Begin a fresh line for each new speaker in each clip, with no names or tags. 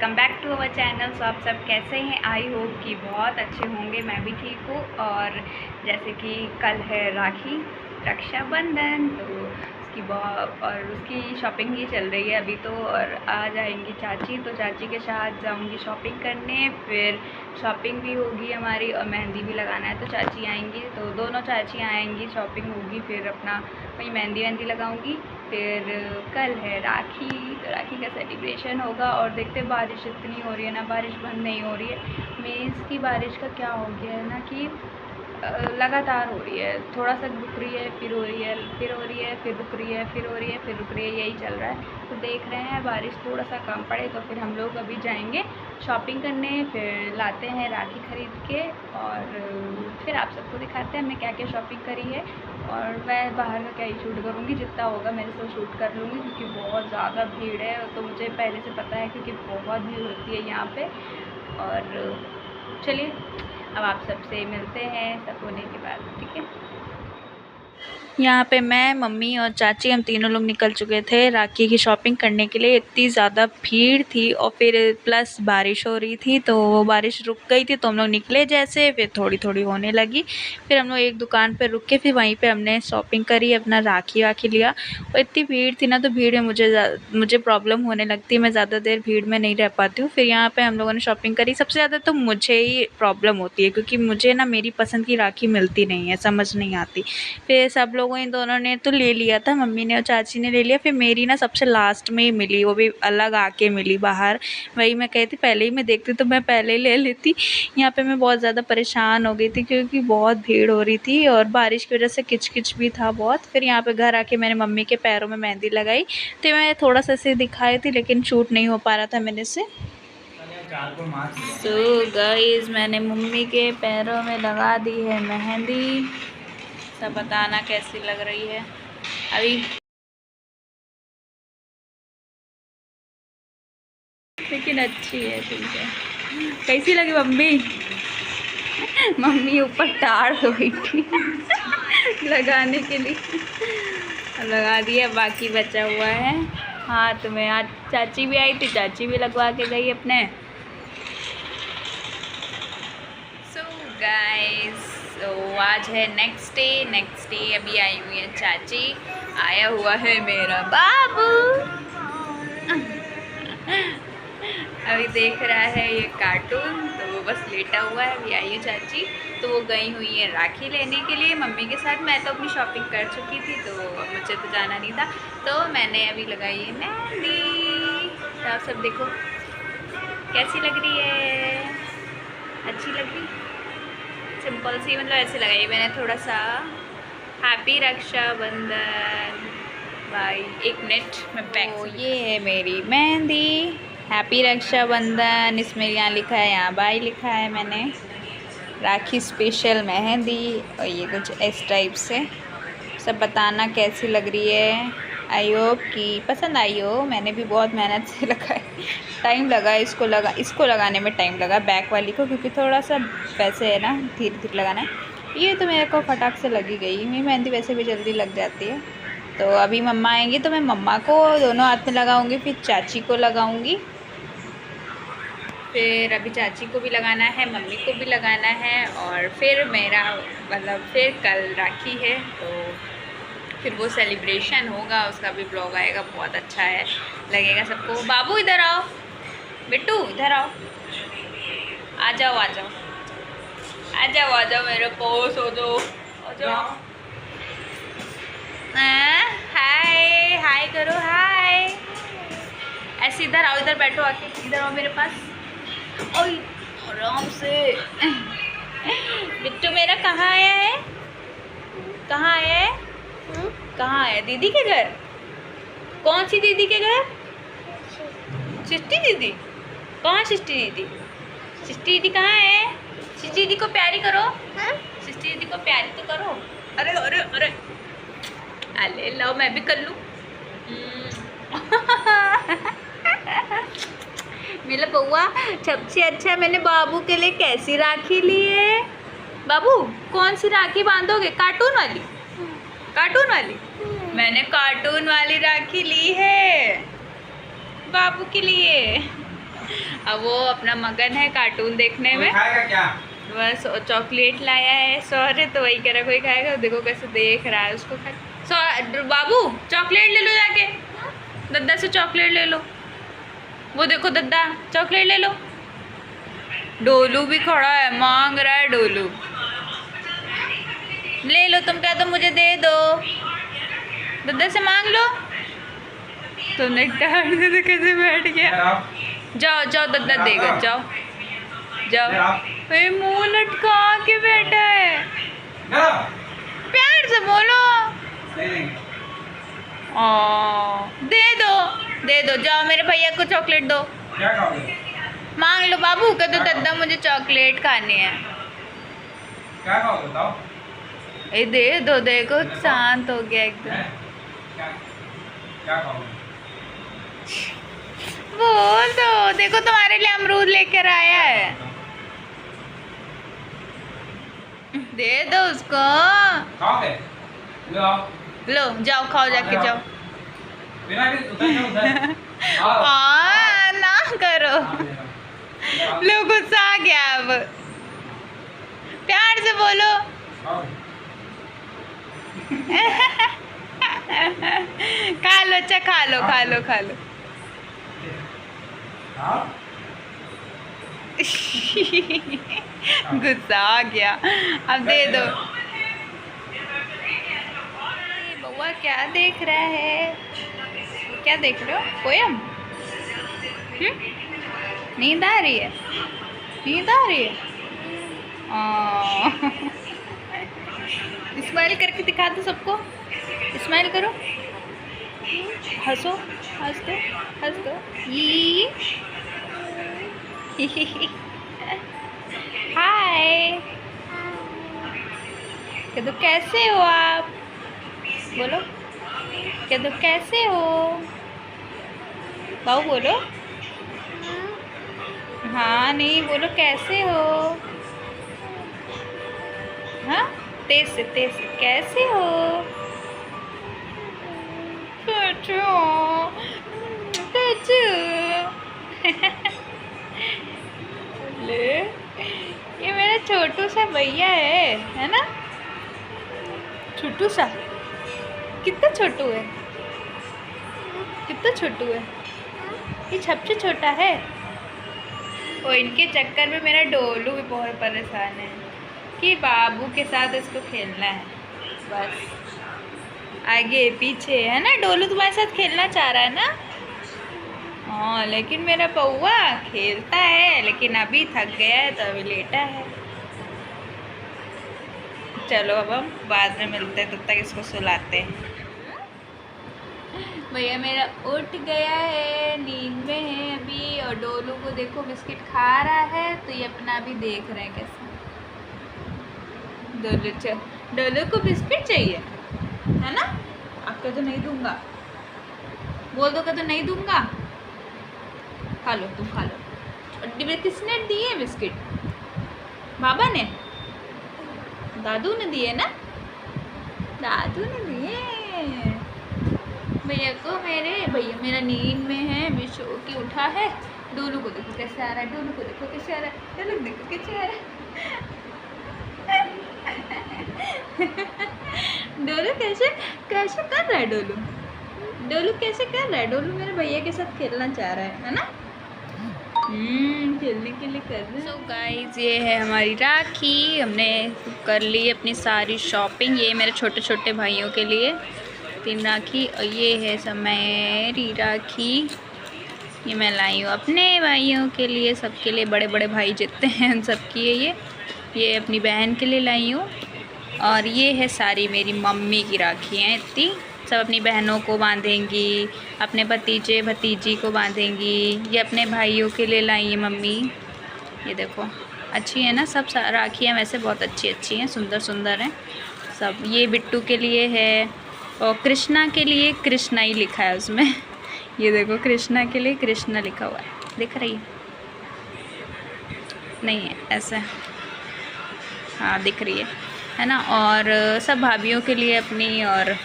Welcome back to our channel. So आप सब कैसे हैं? आई होप कि बहुत अच्छे होंगे। मैं भी ठीक हूँ। और जैसे कि कल है राखी, रक्षाबंधन, तो उसकी शॉपिंग ही चल रही है अभी तो। और आ जाएंगी चाची, तो चाची के साथ जाऊंगी शॉपिंग करने। फिर शॉपिंग भी होगी हमारी और मेहंदी भी लगाना है, तो चाची आएंगी, तो दोनों चाची आएंगी, शॉपिंग होगी, फिर अपना वहीं मेहंदी वेहंदी लगाऊंगी। फिर कल है राखी, तो राखी का सेलिब्रेशन होगा। और देखते बारिश इतनी हो रही है ना, बारिश बंद नहीं हो रही है। मीन्स की बारिश का क्या हो गया है ना कि लगातार हो रही है, थोड़ा सा रुक रही है, फिर हो रही है, फिर हो रही है, फिर रुक रही है, फिर हो रही है, फिर रुक रही है, यही चल रहा है। तो देख रहे हैं बारिश थोड़ा सा कम पड़े तो फिर हम लोग अभी जाएंगे शॉपिंग करने, फिर लाते हैं राखी ख़रीद के। और फिर आप सबको दिखाते हैं हमने क्या क्या शॉपिंग करी है। और मैं बाहर का क्या ही शूट करूँगी, जितना होगा मेरे से शूट कर लूँगी, क्योंकि बहुत ज़्यादा भीड़ है। तो मुझे पहले से पता है, क्योंकि बहुत भीड़ होती है यहाँ पे। और चलिए अब आप सबसे मिलते हैं सब होने के बाद, ठीक है। यहाँ पे मैं, मम्मी और चाची, हम तीनों लोग निकल चुके थे राखी की शॉपिंग करने के लिए। इतनी ज़्यादा भीड़ थी और फिर प्लस बारिश हो रही थी, तो वो बारिश रुक गई थी तो हम लोग निकले जैसे, फिर थोड़ी थोड़ी होने लगी। फिर हम लोग एक दुकान पर रुक के फिर वहीं पे हमने शॉपिंग करी, अपना राखी वाखी लिया। और इतनी भीड़ थी ना, तो भीड़ में मुझे प्रॉब्लम होने लगती है, मैं ज़्यादा देर भीड़ में नहीं रह पाती हूँ। फिर यहाँ पर हम लोगों ने शॉपिंग करी। सबसे ज़्यादा तो मुझे ही प्रॉब्लम होती है, क्योंकि मुझे ना मेरी पसंद की राखी मिलती नहीं है, समझ नहीं आती। फिर सब लोगों इन दोनों ने तो ले लिया था, मम्मी ने और चाची ने ले लिया। फिर मेरी ना सबसे लास्ट में ही मिली, वो भी अलग आके मिली बाहर। वही मैं कहती, पहले ही मैं देखती तो मैं पहले ही ले लेती। यहाँ पे मैं बहुत ज़्यादा परेशान हो गई थी, क्योंकि बहुत भीड़ हो रही थी और बारिश की वजह से किचकिच भी था बहुत। फिर यहाँ पे घर आके मैंने मम्मी के पैरों में मेहंदी लगाई, तो मैं थोड़ा सा ऐसे दिखाई थी, लेकिन शूट नहीं हो पा रहा था मेरे से। सो गाइस, मैंने मम्मी के पैरों में लगा दी है मेहंदी। सब बताना कैसी लग रही है अभी। लेकिन अच्छी है, ठीक है। कैसी लगी मम्मी? मम्मी ऊपर टाड़ हो गई थी लगाने के लिए, लगा दिया, बाकी बचा हुआ है हाथ में। आज चाची भी आई थी, चाची भी लगवा के गई अपने। सो गाइस, तो आज है नेक्स्ट डे। अभी आई हुई है चाची, आया हुआ है मेरा बाबू अभी देख रहा है ये कार्टून, तो वो बस लेटा हुआ है। अभी आई है चाची, तो वो गई हुई है राखी लेने के लिए मम्मी के साथ। मैं तो अपनी शॉपिंग कर चुकी थी, तो मुझे तो जाना नहीं था, तो मैंने अभी लगाई है मेहंदी। तो आप सब देखो कैसी लग रही है, अच्छी लग रही? सिंपल सी, मतलब ऐसे लगाई मैंने थोड़ा सा। हैप्पी रक्षाबंधन भाई। एक मिनट मैं बैक। तो ये है मेरी मेहंदी, हैप्पी रक्षाबंधन। इसमें यहाँ लिखा है, यहाँ बाई लिखा है मैंने, राखी स्पेशल मेहंदी। और ये कुछ इस टाइप से। सब बताना कैसी लग रही है। आई होप कि पसंद आई हो। मैंने भी बहुत मेहनत से लगाई, टाइम लगा इसको लगाने में टाइम लगा, बैक वाली को, क्योंकि थोड़ा सा वैसे है ना, धीरे धीरे लगाना है। ये तो मेरे को फटाक से लगी गई। मेरी मेहंदी वैसे भी जल्दी लग जाती है। तो अभी मम्मा आएंगी तो मैं मम्मा को दोनों हाथ में लगाऊंगी, फिर चाची को लगाऊंगी, फिर अभी चाची को भी लगाना है, मम्मी को भी लगाना है। और फिर मेरा मतलब फिर कल राखी है, तो फिर वो सेलिब्रेशन होगा, उसका भी ब्लॉग आएगा, बहुत अच्छा है, लगेगा सबको। बाबू इधर आओ, बिट्टू इधर आओ, आ जाओ आ जाओ आ जाओ आ जाओ, मेरे पास हो जाओ, आ जाओ। हाय हाय करो, हाय। ऐसे इधर आओ, इधर बैठो आके, इधर आओ मेरे पास। ओए आराम से। बिट्टू मेरा कहाँ आया है, कहाँ आया है? कहाँ है? दीदी के घर? कौन सी दीदी के घर? सृष्टि दीदी? कहाँ सृष्टि दीदी? सृष्टि दीदी कहाँ है? सृष्टि दीदी को प्यारी करो, सृष्टि दीदी को प्यारी तो करो। अरे अरे अरे, अरे लो मैं भी कर लूँ। मेरा बउआ सबसे अच्छा मैंने बाबू के लिए कैसी राखी ली है? बाबू कौन सी राखी बांधोगे? कार्टून वाली? कार्टून वाली? मैंने कार्टून वाली राखी ली है बाबू के लिए। अब वो अपना मगन है कार्टून देखने में।
खाएगा क्या?
बस चॉकलेट लाया है सॉरी, तो वही कह रहा कोई खाएगा। देखो कैसे देख रहा है उसको। बाबू चॉकलेट ले लो, जाके दद्दा से चॉकलेट ले लो। वो देखो दद्दा चॉकलेट ले लो। डोलू भी खड़ा है, मांग रहा है डोलू। ले लो, तुम क्या तो मुझे दे दो, दद्दा से मांग लो। तुमने टाड़ दे कैसे बैठ गया। जाओ जाओ दद्दा देगा, जाओ जाओ। भाई मुंह लटका के बैठा है, प्यार से बोलो। दे दो जाओ, मेरे भैया को चॉकलेट दो।
क्या खाओगे?
मांग लो बाबू का तो दद्दा मुझे चॉकलेट खानी है।
क्या खाओगे बताओ?
ए दे दो, देखो शांत हो गया एकदम।
क्या खाओगे?
बोल दो, देखो तुम्हारे लिए अमरूद लेकर आया है, दे दो उसको।
खाओगे?
लो जाओ खाओ, जाके जाओ। ना करो, लो गुस्सा आ गया। अब प्यार से बोलो। खा लो, अच्छा खा लो खा लो खा लो। गुस्सा आ गया, अब दे दो। बउआ क्या देख रहा है? क्या देख रहे हो? पोयम? नींद आ रही है? नींद आ रही है? स्माइल करके दिखा दो सबको, स्माइल करो, हंसो, हंस दो, हंस दो। हाय, कह दो कैसे हो आप, बोलो कह दो कैसे हो। बाबू बोलो, हाँ नहीं बोलो कैसे हो। हाँ तेज से कैसे हो। ले, ये मेरा छोटू सा भैया है ना, छोटू सा। कितना छोटू है, कितना छोटू है, ये सबसे छोटा है। और इनके चक्कर में मेरा डोलू भी बहुत परेशान है कि बाबू के साथ इसको खेलना है, बस आगे पीछे है ना। डोलू तुम्हारे साथ खेलना चाह रहा है ना? हाँ, लेकिन मेरा बउआ खेलता है, लेकिन अभी थक गया है तो अभी लेटा है। चलो अब हम बाद में मिलते हैं, तब तक इसको सुलाते हैं। भैया मेरा उठ गया है, नींद में है अभी, और डोलू को देखो बिस्किट खा रहा है, तो ये अपना भी देख रहे हैं कैसे। डोलू को बिस्किट चाहिए है ना? आपका तो नहीं दूंगा, बोल दो का तो नहीं दूंगा। खा लो, तुम खा लो। किसने दिए बिस्किट? बाबा ने, दादू ने दिए ना? दादू ने दिए भैया को। मेरे भैया मेरा नींद में है, अभी सो के उठा है। डोलू को देखो कैसे आ रहा है, डोलू को देखो कैसे आ रहा है, डोलू देखो कैसे आ रहा है। डोलू कैसे कैसे कर रहा है, डोलू कैसे कर रहा है। डोलू मेरे भैया के साथ खेलना चाह रहा है ना? खेलने के लिए कर रहे हैं। सो गाइस, ये है हमारी राखी। हमने कर ली अपनी सारी शॉपिंग। ये मेरे छोटे छोटे भाइयों के लिए 3 राखी, और ये है सब मेरी राखी। ये मैं लाई हूँ अपने भाइयों के लिए, सबके लिए, बड़े बड़े भाई जितने हैं उन सब की है ये अपनी बहन के लिए लाई हूँ। और ये है सारी मेरी मम्मी की राखी हैं इतनी, सब अपनी बहनों को बांधेंगी, अपने भतीजे भतीजी को बांधेंगी। ये अपने भाइयों के लिए लाई है मम्मी। ये देखो अच्छी है ना, सब राखियाँ वैसे बहुत अच्छी अच्छी हैं, सुंदर सुंदर हैं सब। ये बिट्टू के लिए है, और कृष्णा के लिए कृष्णा ही लिखा है उसमें। ये देखो कृष्णा के लिए कृष्णा लिखा हुआ है, दिख रही है? नहीं है ऐसा, हाँ दिख रही है ना। और सब भाभीयों के लिए अपनी, और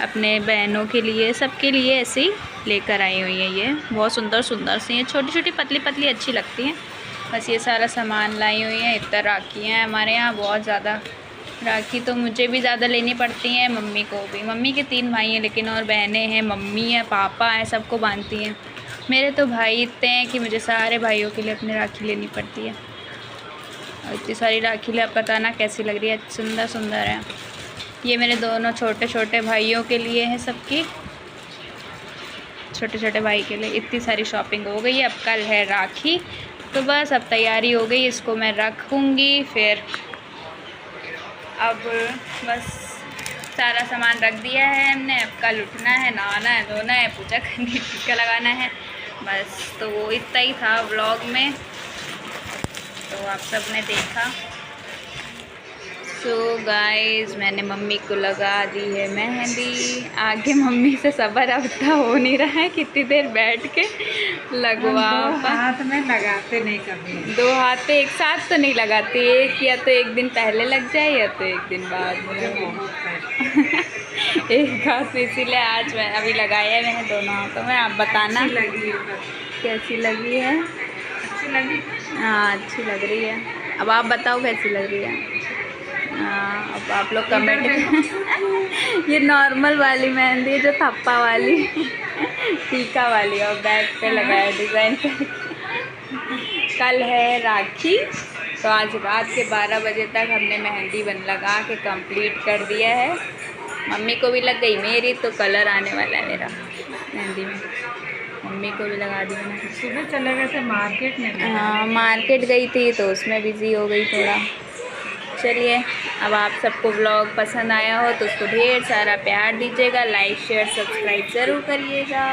अपने बहनों के लिए, सबके लिए ऐसे ही लेकर आई हुई है। ये बहुत सुंदर सुंदर सी हैं, छोटी छोटी पतली पतली अच्छी लगती हैं। बस ये सारा सामान लाई हुई हैं। इतना राखी हैं हमारे यहाँ बहुत ज़्यादा। राखी तो मुझे भी ज़्यादा लेनी पड़ती हैं, मम्मी को भी। मम्मी के 3 भाई हैं लेकिन और बहनें हैं, मम्मी है, पापा है, सबको बांधती हैं। मेरे तो भाई इतने हैं कि मुझे सारे भाइयों के लिए अपनी राखी लेनी पड़ती है। और इतनी सारी राखी ले, आप बताना कैसी लग रही है, सुंदर सुंदर है। ये मेरे दोनों छोटे छोटे भाइयों के लिए है, सबकी छोटे छोटे भाई के लिए। इतनी सारी शॉपिंग हो गई है। अब कल है राखी, तो बस अब तैयारी हो गई, इसको मैं रखूँगी। फिर अब बस सारा सामान रख दिया है हमने। अब कल उठना है, नहाना है, धोना है, पूजा करनी, टीका लगाना है, बस। तो वो इतना ही था व्लॉग में, तो आप सब ने देखा। सो गाइस, मैंने मम्मी को लगा दी है मेहंदी। आगे मम्मी से सब्र अब तक हो नहीं रहा है, कितनी देर बैठ के लगवा।
हाथ में लगाते नहीं कभी,
2 हाथ पे एक साथ तो नहीं लगाते, एक या तो एक दिन पहले लग जाए या तो एक दिन बाद एक हाथ। इसीलिए आज मैं अभी लगाया है मैंने दोनों हाथों में। आप बताना कैसी लगी है।
अच्छी लगी?
हाँ अच्छी लग रही है। अब आप बताओ कैसी लग रही है। हाँ अब आप लोग कमेंट ये नॉर्मल वाली मेहंदी है, जो थप्पा वाली टीका वाली, और बैक पे लगाया डिज़ाइन करके। कल है राखी, तो आज रात के 12 बजे तक हमने मेहंदी लगा के कंप्लीट कर दिया है। मम्मी को भी लग गई, मेरी तो कलर आने वाला है मेरा मेहंदी में। मम्मी को भी लगा दी मैंने।
सुबह चले गए थे मार्केट में।
हाँ मार्केट गई थी तो उसमें बिज़ी हो गई थोड़ा। चलिए, अब आप सबको व्लॉग पसंद आया हो तो उसको ढेर सारा प्यार दीजिएगा, लाइक शेयर सब्सक्राइब ज़रूर करिएगा।